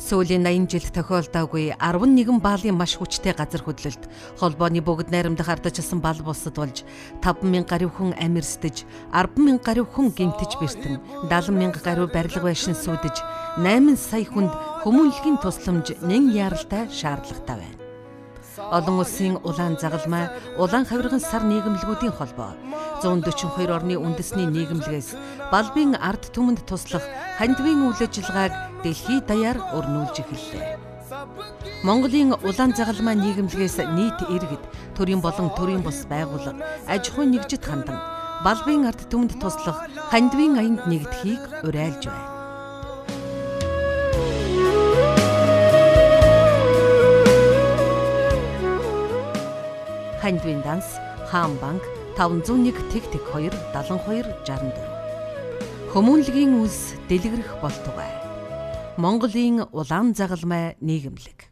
Сүүлийн 80 жилд тохиолдоогүй 11 баалын маш хүчтэй газар хөдлөлт холбооны бүгд найрамдах ардчилсан бал булсад болж 50000 гаруй хүн амьэрсдэж, 100000 гаруй хүн гэмтэж бэртэн, 70000 гаруй барилга байшин сүйдэж, 8 сая хүнд хүмүүнлэгийн тусламж нэн яаралтай шаардлагатай байна. Олон улсын улаан загалмай, улаан хавирган сар нийгэмлэгүүдийн холбоо 142 орны үндэсний нийгэмлэгээс балбын ард түмэнд туслах хандивын үйл ажиллагааг дэлхийд даяар өрнүүлж эхэллээ. Монголын улаан загалмай нийгэмлэгээс нийт иргэд, төрийн болон төрийн бус байгууллага, аж ахуйн нэгжид хандан балбын ард түмэнд туслах хандивын аянд нэгдэхийг уриалж байна. Хандивын данс, хаан банк 501 тэг 2 72 64. Хүмүүнлэгийн үлс дэлгэрэх болтугай. Монголын улаан загалмай нийгэмлэг.